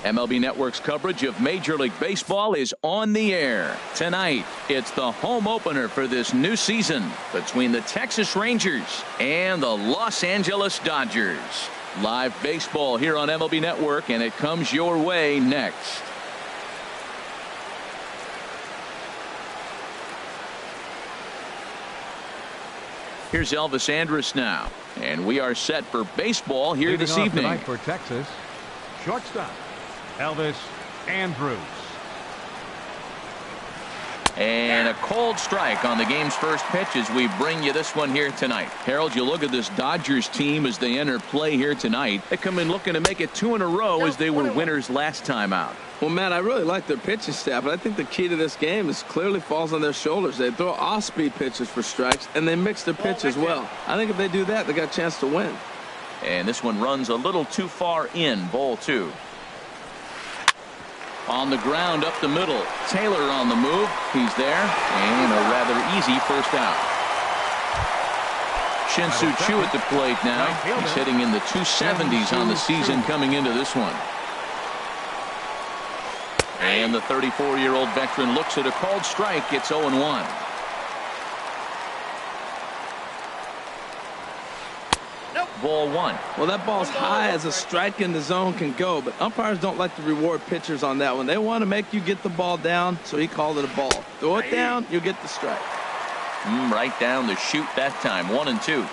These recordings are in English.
MLB Network's coverage of Major League Baseball is on the air. Tonight, it's the home opener for this new season between the Texas Rangers and the Los Angeles Dodgers. Live baseball here on MLB Network, and it comes your way next. Here's Elvis Andrus now, and we are set for baseball here this evening. Tonight for Texas, shortstop Elvis Andrus. And a cold strike on the game's first pitch as we bring you this one here tonight. Harold, you look at this Dodgers team as they enter play here tonight. They come in looking to make it 2 in a row as they were winners last time out. Well, Matt, I really like their pitching staff, but I think the key to this game is clearly falls on their shoulders. They throw off-speed pitches for strikes, and they mix their pitch as well. I think if they do that, they got a chance to win. And this one runs a little too far in, ball 2. On the ground up the middle. Taylor on the move. He's there. And a rather easy first out. Shin-Soo Choo at the plate now. He's hitting in the 270s on the season coming into this one. And the 34-year-old veteran looks at a called strike. It's 0-1. Ball 1. Well, that ball's high as a strike in the zone can go, but umpires don't like to reward pitchers on that one. They want to make you get the ball down, so he called it a ball. Throw it down, you'll get the strike. Right down the chute that time. 1-2.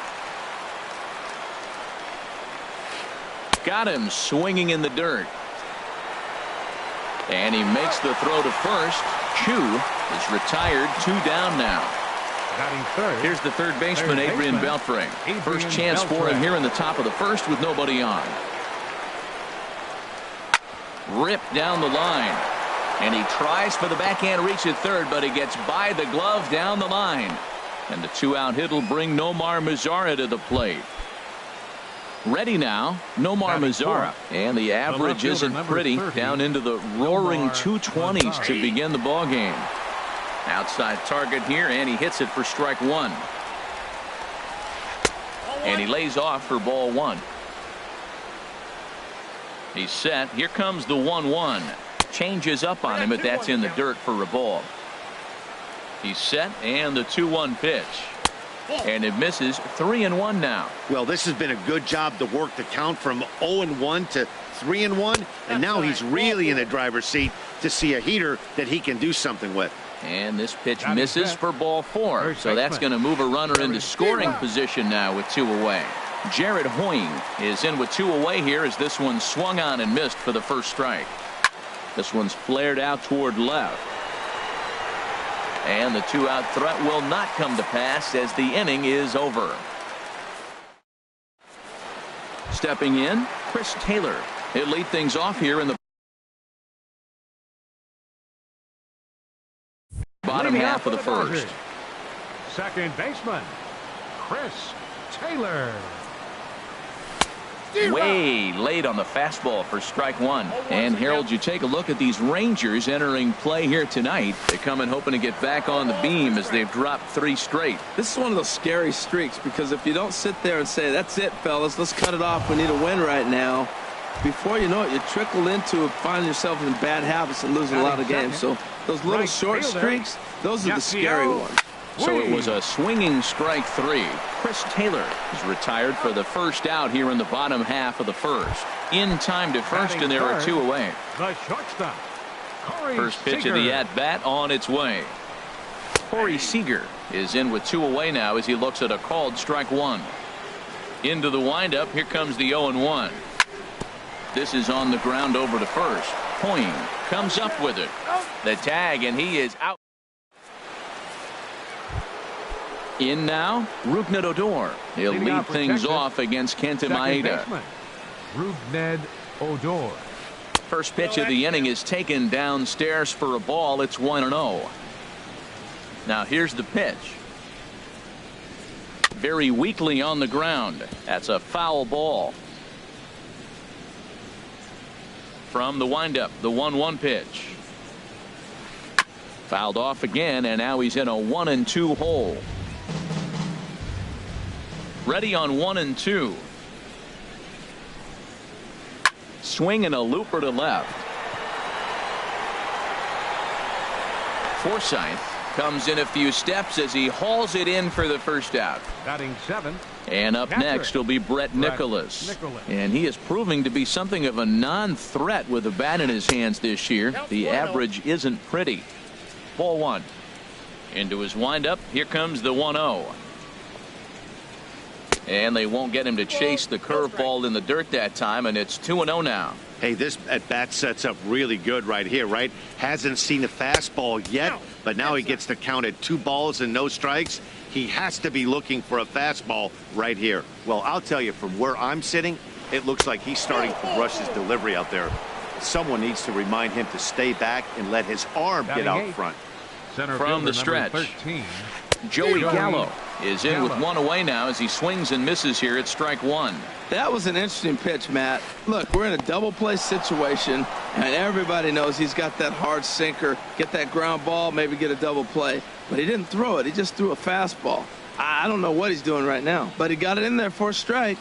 Got him swinging in the dirt. And he makes the throw to first. Choo is retired. 2 down now. Here's the third baseman, Adrian Beltre. First chance for him here in the top of the first with nobody on. Ripped down the line. And he tries for the backhand reach at third, but he gets by the glove down the line. And the 2-out hit will bring Nomar Mazara to the plate. Ready now, Nomar Mazara. And the average isn't pretty. Down into the roaring 220s to begin the ball game. Outside target here, and he hits it for strike 1. And he lays off for ball 1. He's set. Here comes the 1-1. Changes up on him, but that's in the dirt for a ball. He's set, and the 2-1 pitch. And it misses. 3-1 now. Well, this has been a good job to work the count from 0-1 to 3-1, and now he's really in the driver's seat to see a heater that he can do something with. And this pitch misses for ball 4. So that's going to move a runner into scoring position now with 2 away. Jared Hoying is in with 2 away here as this one swung on and missed for the first strike. This one's flared out toward left. And the 2-out threat will not come to pass as the inning is over. Stepping in, Chris Taylor. He'll lead things off here in the bottom half of the first. Second baseman, Chris Taylor. Way late on the fastball for strike 1. And Harold, you take a look at these Rangers entering play here tonight. They come in hoping to get back on the beam as they've dropped 3 straight. This is one of those scary streaks because if you don't sit there and say, that's it, fellas, let's cut it off, we need a win right now, before you know it, you trickle into finding yourself in bad habits and losing a lot of games. So those little short streaks, those are the scary ones. So it was a swinging strike 3. Chris Taylor is retired for the first out here in the bottom half of the first. In time to first, and there are 2 away. The shortstop, First pitch of the at-bat on its way. Corey Seager is in with 2 away now as he looks at a called strike 1. Into the windup. Here comes the 0-1. This is on the ground over to first. Hoying comes up with it. The tag, and he is out. In now, Rougned Odor. He'll lead things off against Kenta Maeda. Rougned Odor. First pitch of the inning is taken downstairs for a ball. It's 1-0. Now here's the pitch. Very weakly on the ground. That's a foul ball. From the windup, the 1-1 pitch. Fouled off again, and now he's in a 1-2 hole. Ready on 1-2. swing and a looper to left. Forsythe comes in a few steps as he hauls it in for the first out. Batting 7th. And up next will be Brett Nicholas. And he is proving to be something of a non-threat with a bat in his hands this year. The average isn't pretty. Ball 1. Into his windup. Here comes the 1-0. And they won't get him to chase the curveball in the dirt that time, and it's 2-0 now. Hey, this at-bat sets up really good right here, right? Hasn't seen a fastball yet, but now he gets to count at 2 balls and no strikes. He has to be looking for a fastball right here. Well, I'll tell you, from where I'm sitting, it looks like he's starting to rush his delivery out there. Someone needs to remind him to stay back and let his arm get out front. From the stretch, 13. Joey Gallo is in with 1 away now as he swings and misses here at strike 1. That was an interesting pitch, Matt. Look, we're in a double play situation, and everybody knows he's got that hard sinker. Get that ground ball, maybe get a double play. But he didn't throw it. He just threw a fastball. I don't know what he's doing right now, but he got it in there for a strike.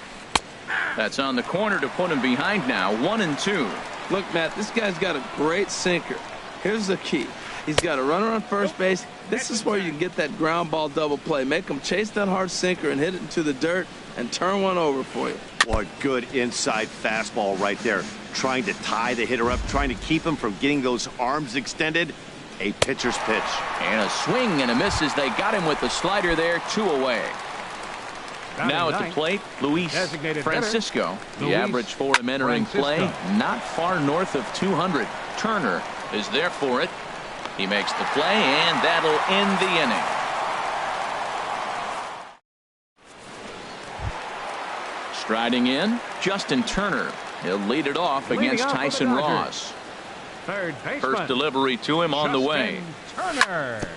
That's on the corner to put him behind now. 1-2. Look, Matt, this guy's got a great sinker. Here's the key. He's got a runner on first base. This is where you can get that ground ball double play. Make him chase that hard sinker and hit it into the dirt and turn one over for you. Boy, good inside fastball right there. Trying to tie the hitter up, trying to keep him from getting those arms extended. A pitcher's pitch. And a swing and a miss as they got him with the slider there. 2 away. Now at the plate, Luis Francisco. The average for him entering play, not far north of 200. Turner is there for it. He makes the play, and that'll end the inning. Striding in, Justin Turner. He'll lead it off against Tyson Ross. Third baseman. First delivery to him on the way. Turner.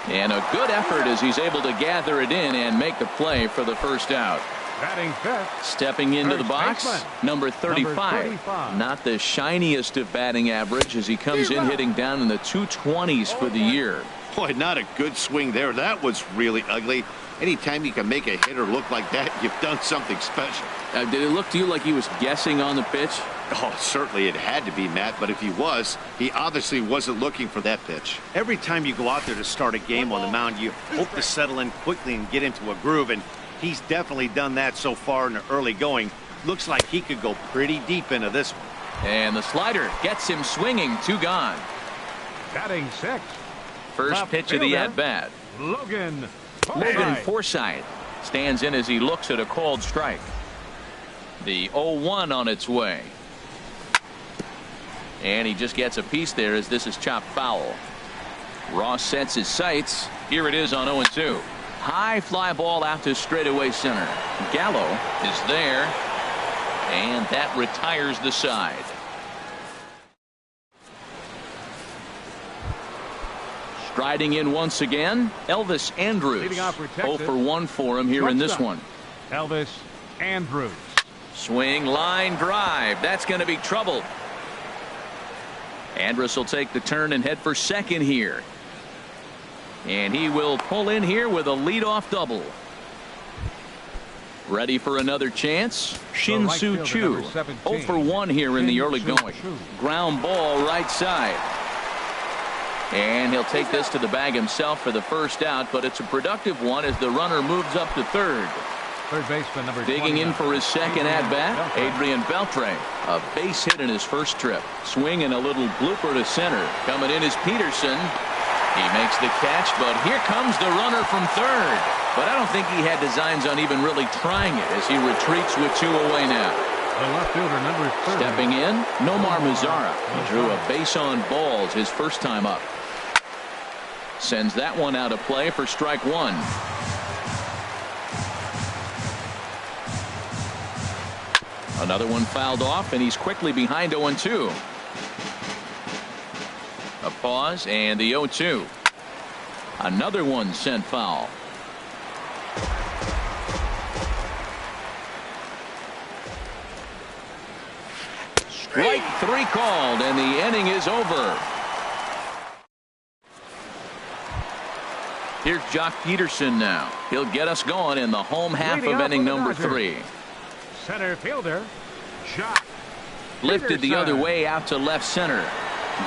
And a good effort as he's able to gather it in and make the play for the first out. Batting 5th. Stepping into the box, baseman. number 35. Not the shiniest of batting average as he comes in hitting down in the 220s for the year. Boy, not a good swing there. That was really ugly. Anytime you can make a hitter look like that, you've done something special. Did it look to you like he was guessing on the pitch? Oh, certainly it had to be, Matt, but if he was, he obviously wasn't looking for that pitch. Every time you go out there to start a game on the mound, you hope to settle in quickly and get into a groove, and he's definitely done that so far in the early going. Looks like he could go pretty deep into this one. And the slider gets him swinging. 2 gone. Batting 6th. First pitch of the at-bat. Logan Forsythe stands in as he looks at a called strike. The 0-1 on its way. And he just gets a piece there as this is chopped foul. Ross sets his sights. Here it is on 0-2. High fly ball out to straightaway center. Gallo is there. And that retires the side. Striding in once again, Elvis Andrus. 0 for 1 for him here in this one. Elvis Andrus. Swing, line drive. That's going to be trouble. Andrus will take the turn and head for second here. And he will pull in here with a leadoff double. Ready for another chance. Shin-Soo Choo. 0 for 1 here in the early going. Ground ball right side. And he'll take this to the bag himself for the first out, but it's a productive one as the runner moves up to third. Third baseman number Digging 29. in for his second at-bat, Adrian Beltre. A base hit in his first trip. Swing and a little blooper to center. Coming in is Peterson. He makes the catch, but here comes the runner from third. But I don't think he had designs on even really trying it as he retreats with 2 away now. The left fielder number 30. Stepping in, Nomar Mazara. He drew a base on balls his first time up. Sends that one out of play for strike 1. Another one fouled off, and he's quickly behind 0-2. A pause, and the 0-2. Another one sent foul. Strike 3 called, and the inning is over. Here's Jock Peterson now. He'll get us going in the home half of inning number 3. Center fielder, Jock Lifted the Peterson. other way out to left center.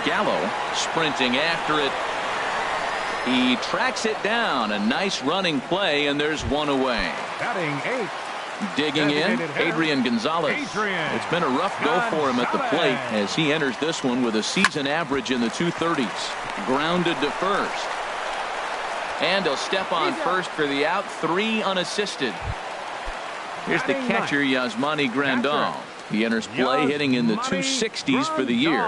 Gallo sprinting after it. He tracks it down. A nice running play, and there's one away. Batting 8. Digging in, Designated hitter, Adrian Gonzalez. Adrian It's been a rough go for him at the plate Gonzalez. as he enters this one with a season average in the 230s. Grounded to first. And he'll step on first for the out. 3 unassisted. Here's the Batting catcher, Yasmani Grandal. He enters play hitting in the 260s for the year.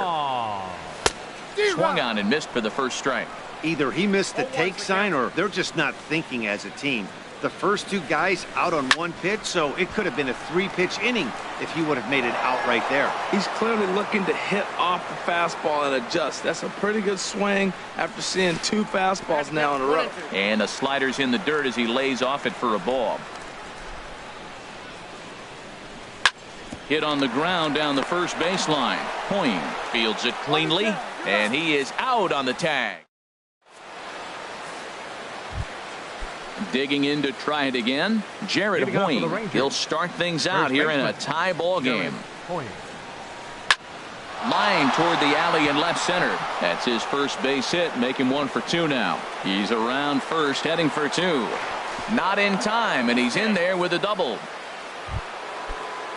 Swung on and missed for the first strike. Either he missed the take sign or they're just not thinking as a team. The first 2 guys out on 1 pitch, so it could have been a 3-pitch inning if he would have made it out right there. He's clearly looking to hit off the fastball and adjust. That's a pretty good swing after seeing 2 fastballs now in a row. And the slider's in the dirt as he lays off it for a ball. Hit on the ground down the first baseline. Hoying fields it cleanly, and he is out on the tag. Digging in to try it again, Jared Hitting out for the Hoying. Rangers. He'll start things out First here in a baseman. tie ball game. Point. Line toward the alley in left center. That's his first base hit, making 1 for 2 now. He's around first, heading for 2. Not in time, and he's in there with a double.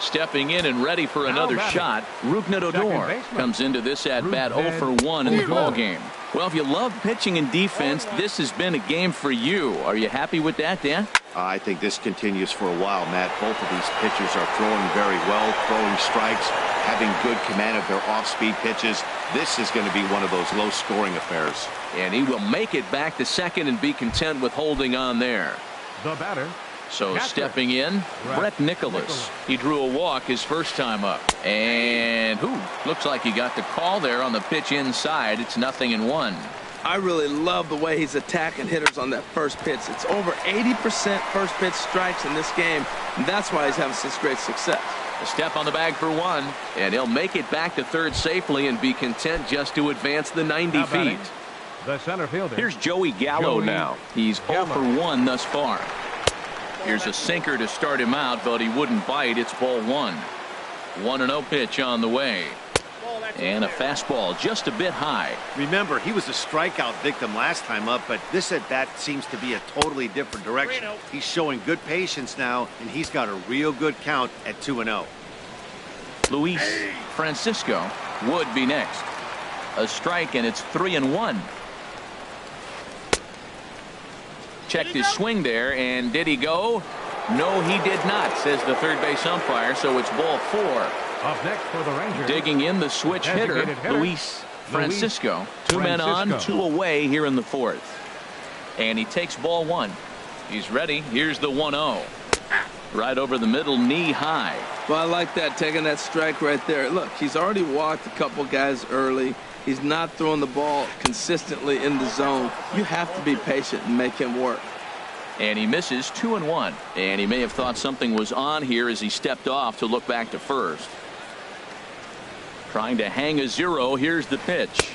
Stepping in and ready for another batting. shot, Rougned Odor baseman. comes into this at bat Rougned 0 for 1 in the Odor. ball game. Well, if you love pitching and defense, this has been a game for you. Are you happy with that, Dan? I think this continues for a while, Matt. Both of these pitchers are throwing very well, throwing strikes, having good command of their off-speed pitches. This is going to be one of those low-scoring affairs. And he will make it back to second and be content with holding on there. The batter, So catcher, stepping in, Brett Nicholas. He drew a walk his first time up. And looks like he got the call there on the pitch inside. It's 0-1. I really love the way he's attacking hitters on that first pitch. It's over 80% first pitch strikes in this game, and that's why he's having such great success. A step on the bag for 1, and he'll make it back to third safely and be content just to advance the 90 Now batting, feet. the center fielder. Here's Joey Gallo Joey now. He's 0 for 1 thus far. Here's a sinker to start him out, but he wouldn't bite. It's ball 1. 1-0 pitch on the way. And a fastball just a bit high. Remember, he was a strikeout victim last time up, but this at-bat seems to be a totally different direction. He's showing good patience now, and he's got a real good count at 2-0. Luis Francisco would be next. A strike, and it's 3-1. Checked his swing there, and did he go? No, he did not, says the third base umpire, so it's ball 4. Up next for the Rangers. Digging in, the switch hitter, Designated hitter, Luis Francisco. 2 men on, Francisco. 2 away here in the 4th. And he takes ball 1. He's ready. Here's the 1-0. Right over the middle, knee high. Well, I like that, taking that strike right there. Look, he's already walked a couple guys early. He's not throwing the ball consistently in the zone. You have to be patient and make him work. And he misses 2-1. And he may have thought something was on here as he stepped off to look back to first. Trying to hang a 0. Here's the pitch.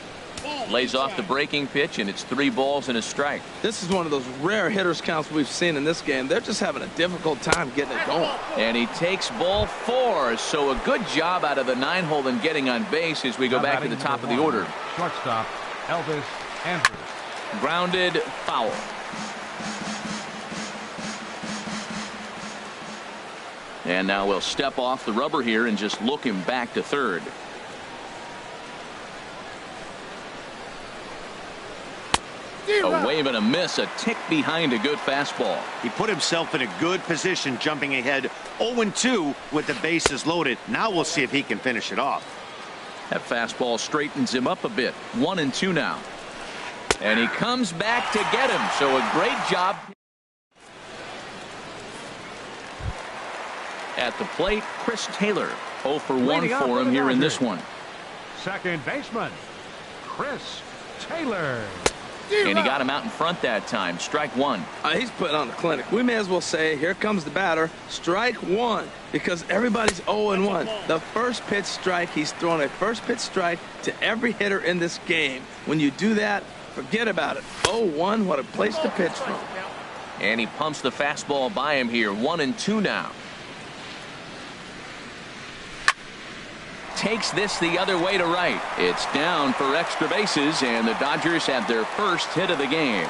Lays off the breaking pitch, and it's 3 balls and a strike. This is one of those rare hitters counts we've seen in this game. They're just having a difficult time getting it going. And he takes ball 4. So a good job out of the 9-hole and getting on base as we go Now back to batting the top of number the order. 1, shortstop, Elvis Andrus. Grounded foul. And now we'll step off the rubber here and just look him back to third. A wave and a miss, a tick behind a good fastball. He put himself in a good position, jumping ahead 0-2 with the bases loaded. Now we'll see if he can finish it off. That fastball straightens him up a bit. 1-2 now. And he comes back to get him. So a great job. At the plate, Chris Taylor. 0 for 1 Leading off for him the here in Dodgers. this one. Second baseman, Chris Taylor. And he got him out in front that time. Strike 1. He's putting on the clinic. We may as well say, here comes the batter. Strike 1, because everybody's 0-1. The first pitch strike, he's throwing a first pitch strike to every hitter in this game. When you do that, Forget about it. 0-1, what a place to pitch from. And he pumps the fastball by him here. 1-2 now. Takes this the other way to right. It's down for extra bases, and the Dodgers have their first hit of the game.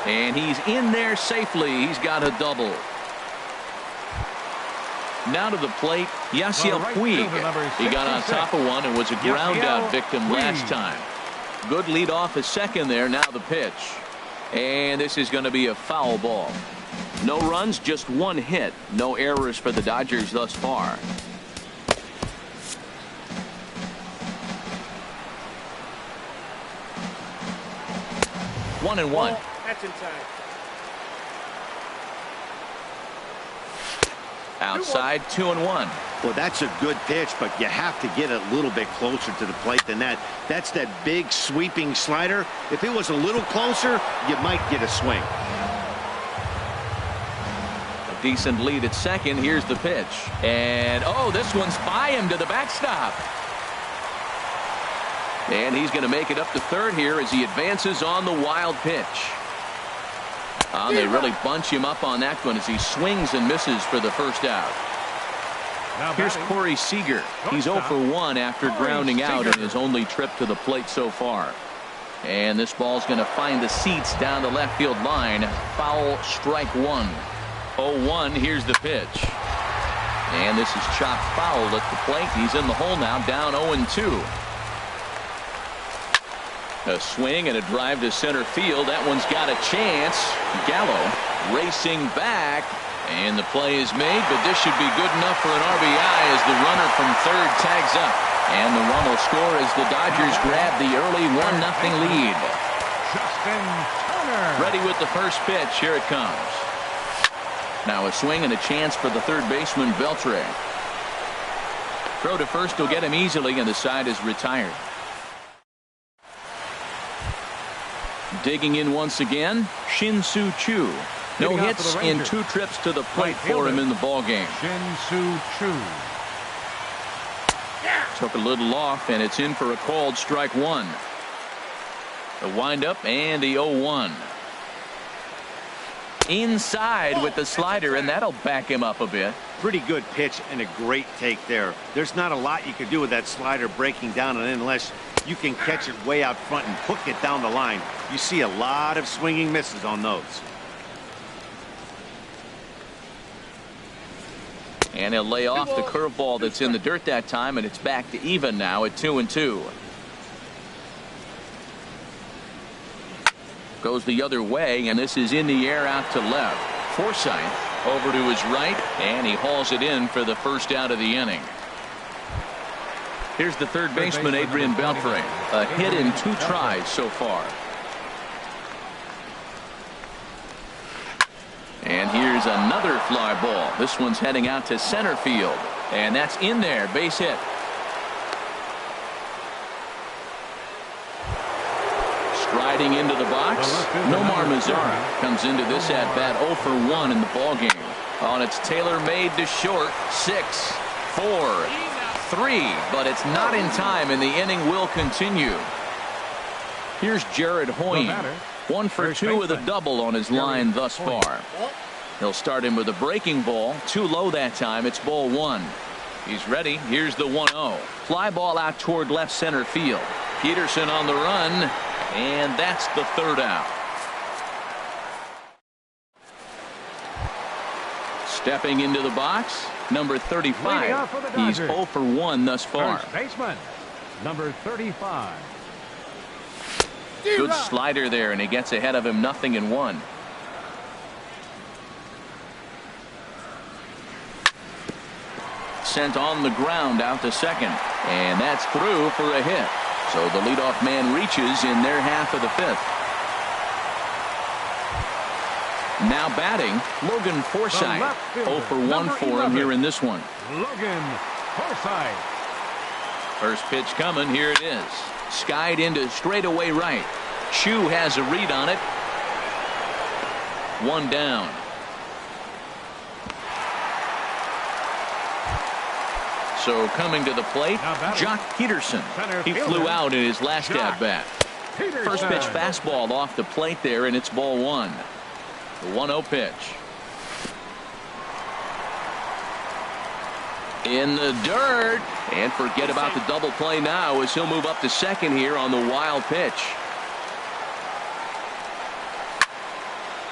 And he's in there safely. He's got a double. Now to the plate, Yasiel Puig. He got on top of one and was a ground out victim last time. Good lead off his second there. Now the pitch. And this is going to be a foul ball. No runs, just one hit. No errors for the Dodgers thus far. 1-1. That's in time. Outside, 2-1. Well, that's a good pitch, but you have to get it a little bit closer to the plate than that. That's that big sweeping slider. If it was a little closer, you might get a swing. A decent lead at second. Here's the pitch. And, oh, this one's by him to the backstop. And he's going to make it up to third here as he advances on the wild pitch. They really bunch him up on that one as he swings and misses for the first out. Here's Corey Seager. He's 0 for 1 after grounding out in his only trip to the plate so far. And this ball's going to find the seats down the left field line. Foul, strike one. 0-1. Here's the pitch. And this is chopped foul at the plate. He's in the hole now, down 0-2. A swing and a drive to center field. That one's got a chance. Gallo racing back, and the play is made, but this should be good enough for an RBI as the runner from third tags up. And the run will score as the Dodgers grab the early 1-0 lead. Justin Turner. Ready with the first pitch. Here it comes. Now a swing and a chance for the third baseman, Beltre. Throw to first will get him easily, and the side is retired. Digging in once again, Shin-Soo Choo. No hits in 2 trips to the plate for him in the ballgame. Shin-Soo Choo. Took a little off, and it's in for a called strike one. The windup and the 0-1. Inside with the slider, and that'll back him up a bit. Pretty good pitch and a great take there. There's not a lot you can do with that slider breaking down and in unless you can catch it way out front and hook it down the line. You see a lot of swinging misses on those. And he'll lay off the curveball that's in the dirt that time, and it's back to even now at 2-2. Goes the other way, and this is in the air out to left. Forsythe over to his right, and he hauls it in for the first out of the inning. Here's the third baseman, Adrian Beltre. A hit in 2 tries so far. And here's another fly ball. This one's heading out to center field. And that's in there. Base hit. Striding into the box, Nomar Mazara comes into this at bat 0 for 1 in the ballgame. On its tailor-made to short. 6, 4, 3, but it's not in time, and the inning will continue. Here's Jared Hoying. 1 for 2 with a double on his line thus far. He'll start him with a breaking ball. Too low that time. It's ball 1. He's ready. Here's the 1-0. Fly ball out toward left center field. Peterson on the run, and that's the third out. Stepping into the box, number 35. He's 0 for 1 thus far. First baseman, number 35. Good slider there, and he gets ahead of him 0-1. Sent on the ground out to second, and that's through for a hit. So the leadoff man reaches in their half of the 5th. Now batting, Logan Forsythe. 0 for 1 for him here in this one. Logan Forsythe. First pitch coming. Here it is. Skied into straightaway right. Choo has a read on it. 1 down. So coming to the plate, Jock Peterson. He flew out in his last at bat. First pitch fastball off the plate there, and it's ball one. The 1-0 pitch. In the dirt. And forget about the double play now as he'll move up to second here on the wild pitch.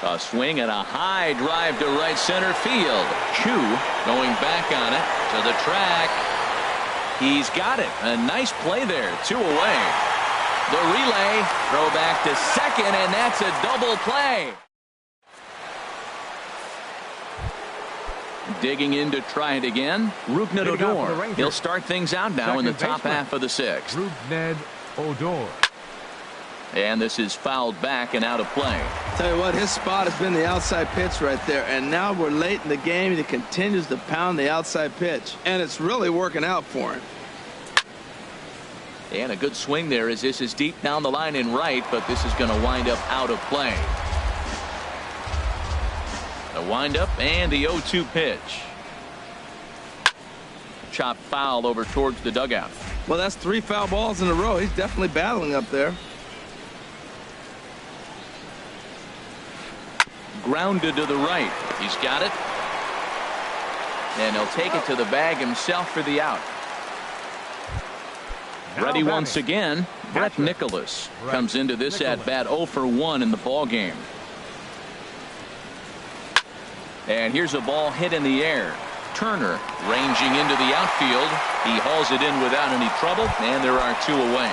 A swing and a high drive to right center field. Chu going back on it to the track. He's got it. A nice play there. 2 away. The relay. Throw back to second, and that's a double play. Digging in to try it again. Rougned Odor. He'll start things out now in the top half of the sixth. Rougned Odor. And this is fouled back and out of play. Tell you what, his spot has been the outside pitch right there. And now we're late in the game, and he continues to pound the outside pitch. And it's really working out for him. And a good swing there as this is deep down the line in right, but this is going to wind up out of play. The windup and the 0-2 pitch. Chop foul over towards the dugout. Well, that's 3 foul balls in a row. He's definitely battling up there. Grounded to the right. He's got it. And he'll take it to the bag himself for the out. Ready once again. Brett Nicholas comes into this at bat 0 for 1 in the ball game. And here's a ball hit in the air. Turner ranging into the outfield. He hauls it in without any trouble, and there are 2 away.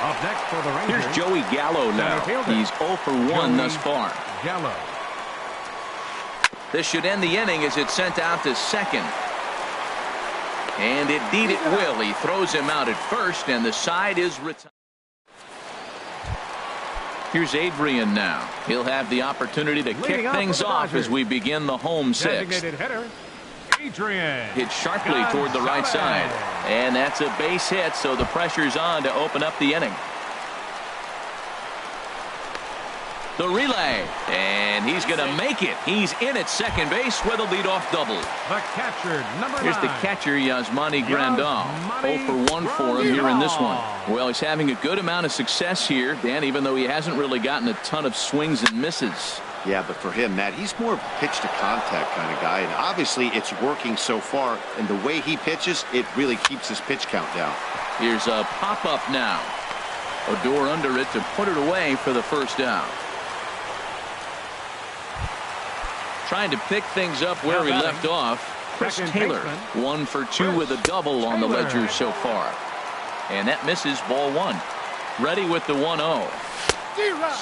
Up next for the Rangers. Here's Joey Gallo now. He's 0 for 1 thus far. Gallo. This should end the inning as it's sent out to second. And indeed it will. He throws him out at first, and the side is retired. Here's Adrian now. He'll have the opportunity to kick things off as we begin the home sixth. Hitter, Adrian. Hit sharply toward the right side. And that's a base hit, so the pressure's on to open up the inning. The relay. And he's going to make it. He's in at second base with a leadoff double. The catcher, number 9. Here's the catcher, Yasmani Grandal. 0 for 1 for him here in this one. Well, he's having a good amount of success here, Dan, even though he hasn't really gotten a ton of swings and misses. Yeah, but for him, Matt, he's more of a pitch to contact kind of guy, and obviously it's working so far, and the way he pitches, it really keeps his pitch count down. Here's a pop-up now. Odor under it to put it away for the first out. Trying to pick things up where we left off. Chris Taylor, 1 for 2 with a double on the ledger so far. And that misses ball 1. Ready with the 1-0.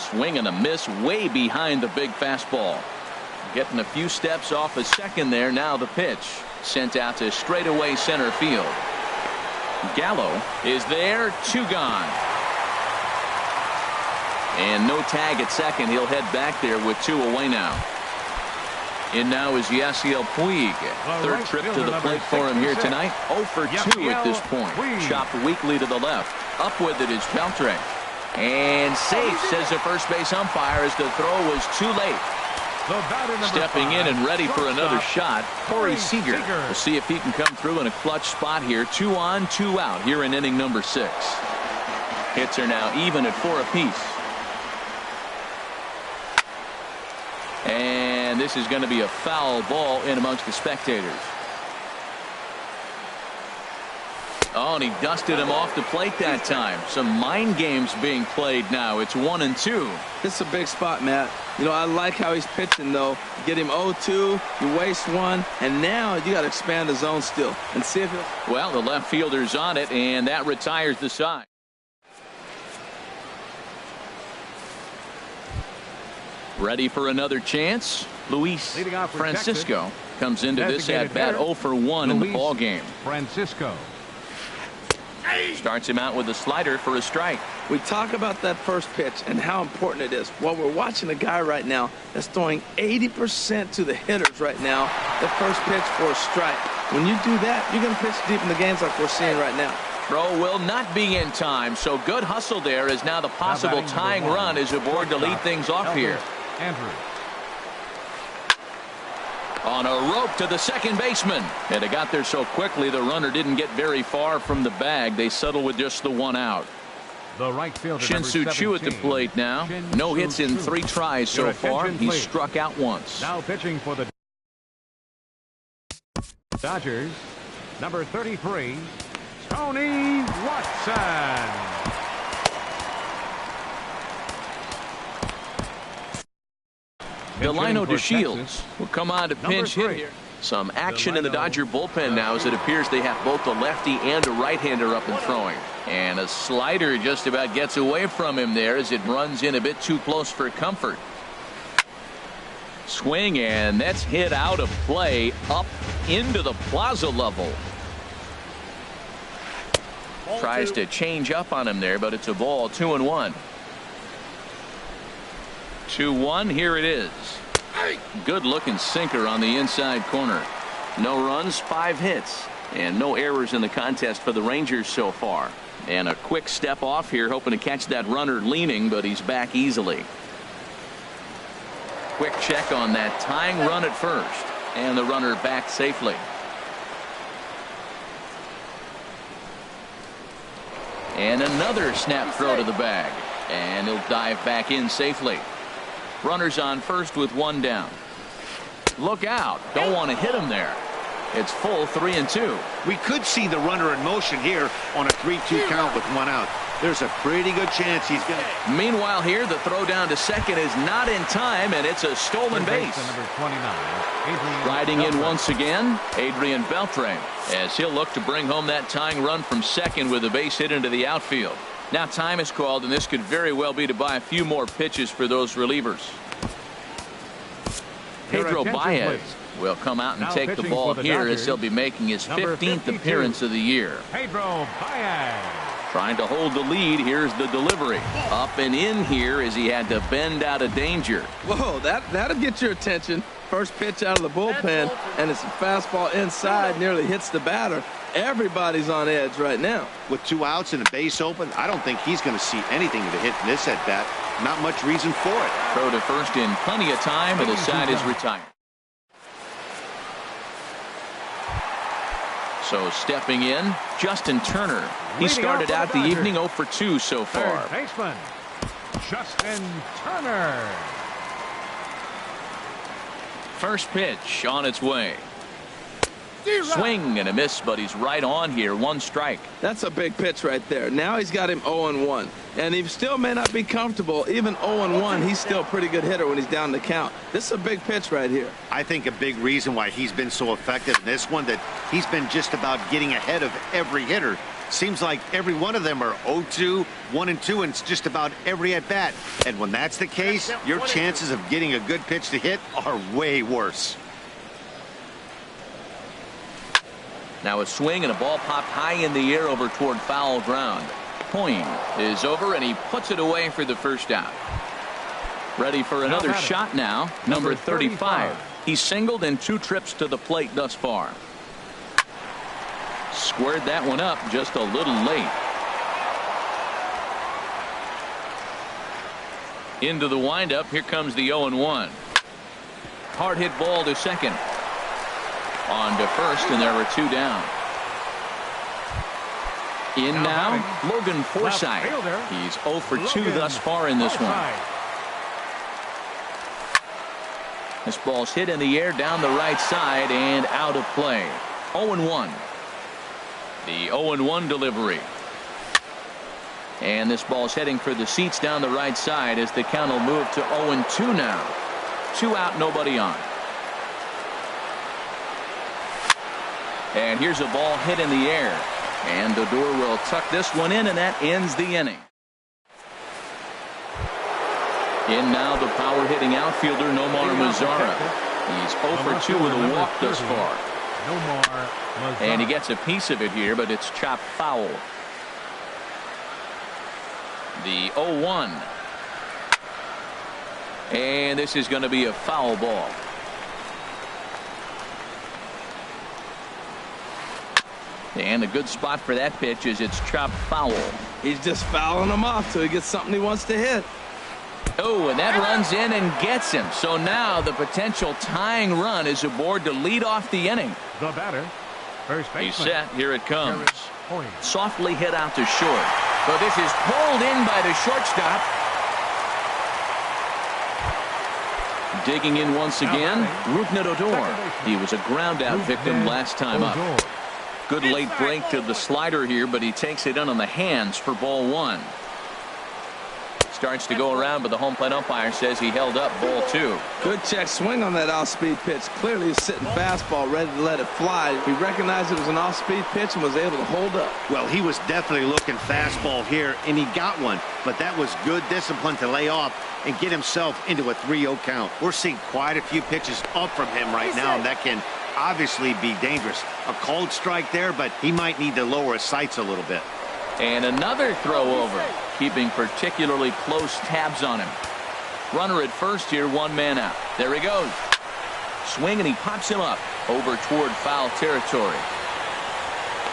Swing and a miss way behind the big fastball. Getting a few steps off a second there. Now the pitch. Sent out to straightaway center field. Gallo is there. 2 gone. And no tag at second. He'll head back there with 2 away now. In now is Yasiel Puig. Third trip to the plate for him here tonight. 0 for 2 at this point. Chopped weakly to the left. Up with it is Peltre. And safe, says the first base umpire, as the throw was too late. Stepping in and ready for another shot, Corey Seager. We'll see if he can come through in a clutch spot here. 2 on, 2 out here in inning number 6. Hits are now even at 4 apiece. And this is going to be a foul ball in amongst the spectators. Oh, and he dusted him off the plate that time. Some mind games being played now. It's 1-2. This is a big spot, Matt. You know, I like how he's pitching, though. Get him 0-2, you waste 1, and now you got to expand the zone still and see if he'll... Well, the left fielder's on it, and that retires the side. Ready for another chance. Luis Francisco comes into this at bat 0 for 1 in the ball game. Francisco starts him out with a slider for a strike. We talk about that first pitch and how important it is. Well, we're watching a guy right now that's throwing 80% to the hitters right now. The first pitch for a strike. When you do that, you're going to pitch deep in the games like we're seeing right now. Throw will not be in time, so good hustle there as now the possible tying run is aboard to lead things off here. Andrew. On a rope to the second baseman. And it got there so quickly the runner didn't get very far from the bag. They settle with just the 1 out. The right fielder, Shin-Soo Choo at the plate now. No hits in 3 tries so far. He's struck out once. Now pitching for the Dodgers, number 33, Tony Watson. Delino DeShields will come on to pinch hit here. Some action in the Dodger bullpen now as it appears they have both a lefty and a right-hander up and throwing. And a slider just about gets away from him there as it runs in a bit too close for comfort. Swing, and that's hit out of play up into the plaza level. Tries to change up on him there, but it's a ball. 2-1. 2-1. Here it is. Good looking sinker on the inside corner. No runs, 5 hits, and no errors in the contest for the Rangers so far. And a quick step off here, hoping to catch that runner leaning, but he's back easily. Quick check on that tying run at first, and the runner back safely. And another snap throw to the bag, and he'll dive back in safely. Runners on first with 1 down. Look out, don't want to hit him there. It's full 3-2. We could see the runner in motion here on a 3-2 count with 1 out. There's a pretty good chance he's going to. Meanwhile here, the throw down to second is not in time, and it's a stolen base. Number 29, Riding in once again, Adrian Beltre, as he'll look to bring home that tying run from second with a base hit into the outfield. Now time is called, and this could very well be to buy a few more pitches for those relievers. Pedro Baez will come out and take the ball here as he'll be making his 15th appearance of the year. Pedro Baez. Trying to hold the lead. Here's the delivery. Up and in here as he had to bend out of danger. Whoa, that'll get your attention. First pitch out of the bullpen, and it's a fastball inside, nearly hits the batter. Everybody's on edge right now. With 2 outs and a base open, I don't think he's going to see anything to hit in this at bat. Not much reason for it. Throw to first in plenty of time, and the side is retired. So stepping in, Justin Turner. He started out the evening 0 for 2 so far. Third baseman, Justin Turner. First pitch on its way. Swing and a miss, but he's right on here. 1 strike. That's a big pitch right there. Now he's got him 0-1. And he still may not be comfortable. Even 0-1, he's still a pretty good hitter when he's down the count. This is a big pitch right here. I think a big reason why he's been so effective in this one, that he's been just about getting ahead of every hitter. Seems like every one of them are 0-2, 1-2, and it's just about every at bat. And when that's the case, your chances of getting a good pitch to hit are way worse. Now a swing and a ball popped high in the air over toward foul ground. Point is over, and he puts it away for the first out. Ready for another shot now. Number 35. He's singled in 2 trips to the plate thus far. Squared that one up just a little late. Into the windup. Here comes the 0-1. Hard hit ball to second. On to first, and there were 2 down. In now, Logan Forsythe. He's 0 for 2 thus far in this one. This ball's hit in the air down the right side and out of play. 0-1. The 0-1 delivery. And this ball's heading for the seats down the right side as the count will move to 0-2 now. 2 out, nobody on. And here's a ball hit in the air. And Odor will tuck this one in, and that ends the inning. In now the power hitting outfielder Nomar Mazara. He's 0 for 2 with a walk thus far. And he gets a piece of it here, but it's chopped foul. The 0-1. And this is going to be a foul ball. And a good spot for that pitch is it's chopped foul. He's just fouling him off till he gets something he wants to hit. Oh, and that runs in and gets him. So now the potential tying run is aboard to lead off the inning. The batter, first baseman. He's set. Here it comes. Point. Softly hit out to short. But this is pulled in by the shortstop. Digging in once again, Rougned Odor. He was a ground-out victim last time up. Good late break to the slider here, but he takes it in on the hands for ball one. Starts to go around, but the home plate umpire says he held up ball two. Good check swing on that off-speed pitch. Clearly a sitting fastball ready to let it fly. He recognized it was an off-speed pitch and was able to hold up. Well, he was definitely looking fastball here, and he got one. But that was good discipline to lay off and get himself into a 3-0 count. We're seeing quite a few pitches up from him right now, and that can obviously be dangerous. A cold strike there, but he might need to lower his sights a little bit. And another throw over, keeping particularly close tabs on him. Runner at first here, one man out. There he goes. Swing, and he pops him up over toward foul territory.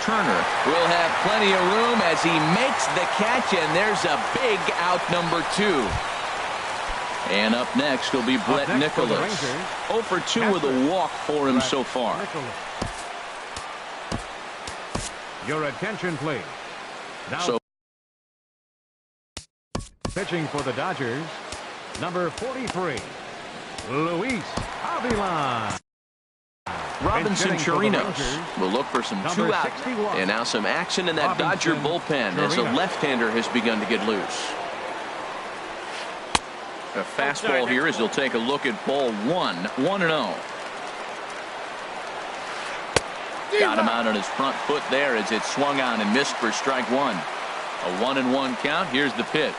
Turner will have plenty of room as he makes the catch, and there's a big out, number two. And up next will be Brett Nicholas. 0 for 2 with a walk for him so far. Your attention, please. Now, So pitching for the Dodgers, number 43, Luis Avila. Robinson Chirinos will look for some Number 2-out. 61. And now some action in that Dodger bullpen as a left-hander has begun to get loose. A fastball here as he'll take a look at ball one. 1-0. Got him out on his front foot there as it swung on and missed for strike one. A 1-1 count. Here's the pitch.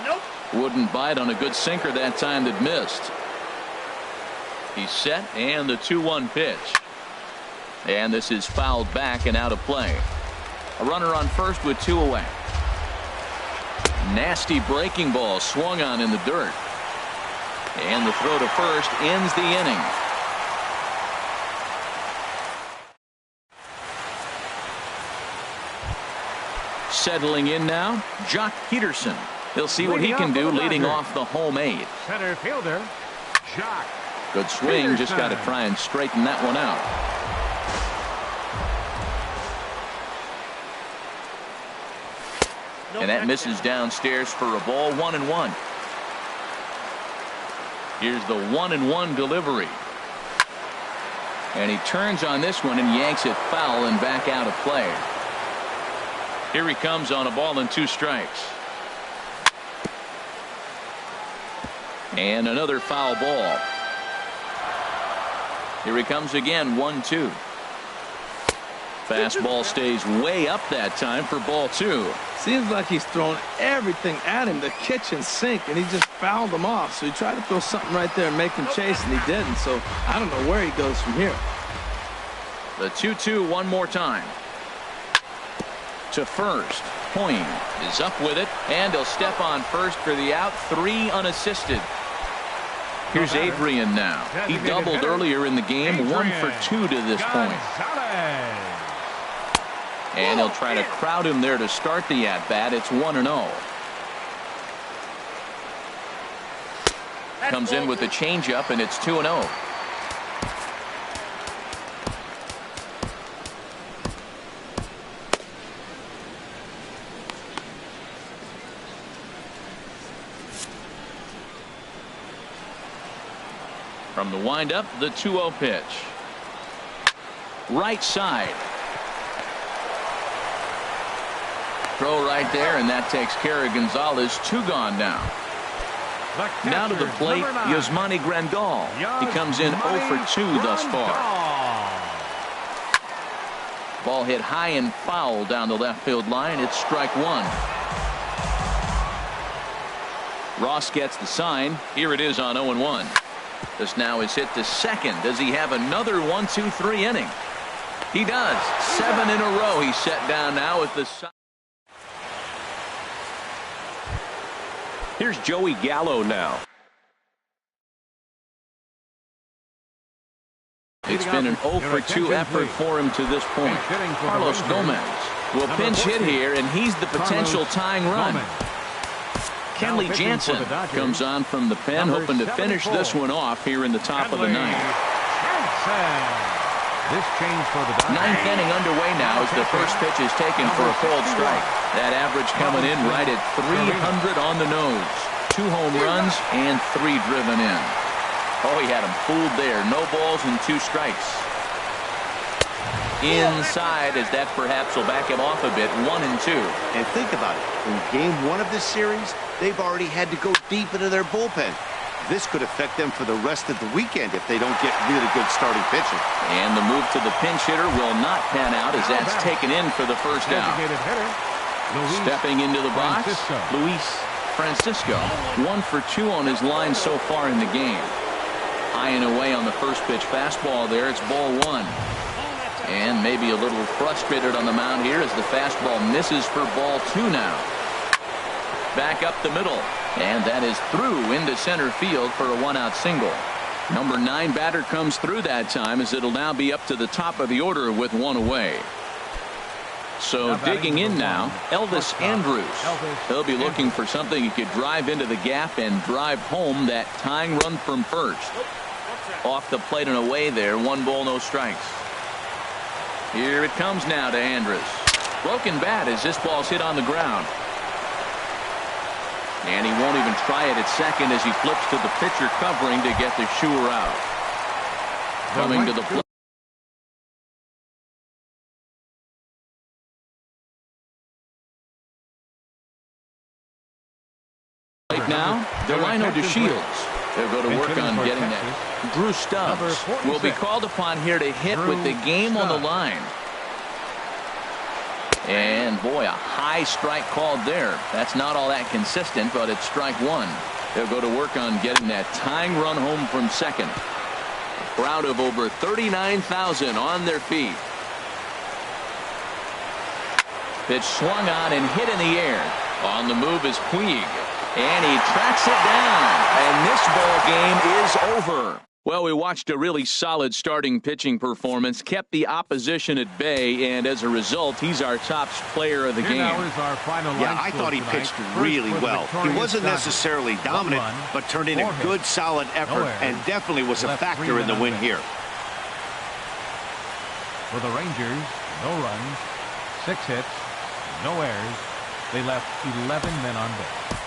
Nope. Wouldn't bite on a good sinker that time that missed. He's set, and the 2-1 pitch. And this is fouled back and out of play. A runner on first with 2 away. Nasty breaking ball swung on in the dirt. And the throw to first ends the inning. Settling in now, Jock Peterson. He'll see what he can do leading off the home 8. Center fielder, Jock. Good swing, just got to try and straighten that one out. And that misses downstairs for a ball. 1-1. Here's the 1-1 delivery. And he turns on this one and yanks it foul and back out of play. Here he comes on a ball and 2 strikes. And another foul ball. Here he comes again, 1-2. Fastball stays way up that time for ball 2. Seems like he's thrown everything at him, the kitchen sink, and he just fouled him off. So he tried to throw something right there and make him chase, and he didn't. So I don't know where he goes from here. The 2-2 one more time. To first. Hoying is up with it, and he'll step on first for the out. 3 unassisted. Here's Adrian now. He doubled earlier in the game. 1 for 2 to this point. And he'll try to crowd him there to start the at-bat. It's 1-0. Comes in with the changeup, and it's 2-0. From the windup, the 2-0 pitch. Right side. Throw right there, and that takes care of Gonzalez. 2 gone now. Now to the plate, Yasmani Grandal. He comes in 0 for 2 thus far. Ball hit high and foul down the left field line. It's strike 1. Ross gets the sign. Here it is on 0-1. This now is hit to second. Does he have another 1-2-3 inning? He does. 7 in a row. He's set down now with the sign. Here's Joey Gallo now. It's been an 0 for 2 effort for him to this point. Carlos Gomez will pinch hit here, and he's the potential tying run. Kenley Jansen comes on from the pen, hoping to finish this one off here in the top of the 9th. This change for the Dodgers. Ninth inning underway now as the first pitch is taken for a called strike. That average coming in right at 300 on the nose. 2 home runs and 3 driven in. Oh, he had him fooled there. No balls and 2 strikes. Inside as that perhaps will back him off a bit. 1-2. And think about it. In game 1 of this series, they've already had to go deep into their bullpen. This could affect them for the rest of the weekend if they don't get really good starting pitching. And the move to the pinch hitter will not pan out as that's taken in for the first out. Stepping into the box, Luis Francisco. 1 for 2 on his line so far in the game. High and away on the first pitch fastball there. It's ball 1. And maybe a little frustrated on the mound here as the fastball misses for ball 2 now. Back up the middle. And that is through into center field for a 1-out single. Number 9 batter comes through that time as it'll now be up to the top of the order with 1 away. So digging in now, Elvis Andrus. He'll be looking for something he could drive into the gap and drive home that tying run from first. Off the plate and away there. 1 ball, no strikes. Here it comes now to Andrus. Broken bat as this ball's hit on the ground. And he won't even try it at second as he flips to the pitcher covering to get the shooter out. Coming to the plate now, Delino DeShields. They'll go to work on getting that. Drew Stubbs will be called upon here to hit with the game on the line. And boy, a high strike called there. That's not all that consistent, but it's strike 1. They'll go to work on getting that tying run home from second. A crowd of over 39,000 on their feet. Pitch swung on and hit in the air. On the move is Puig. And he tracks it down. And this ball game is over. Well, we watched a really solid starting pitching performance, kept the opposition at bay, and as a result, he's our top player of the game. Yeah, I thought he pitched really well. He wasn't necessarily dominant, but turned in a good, solid effort and definitely was a factor in the win here. For the Rangers, no runs, 6 hits, no errors. They left 11 men on base.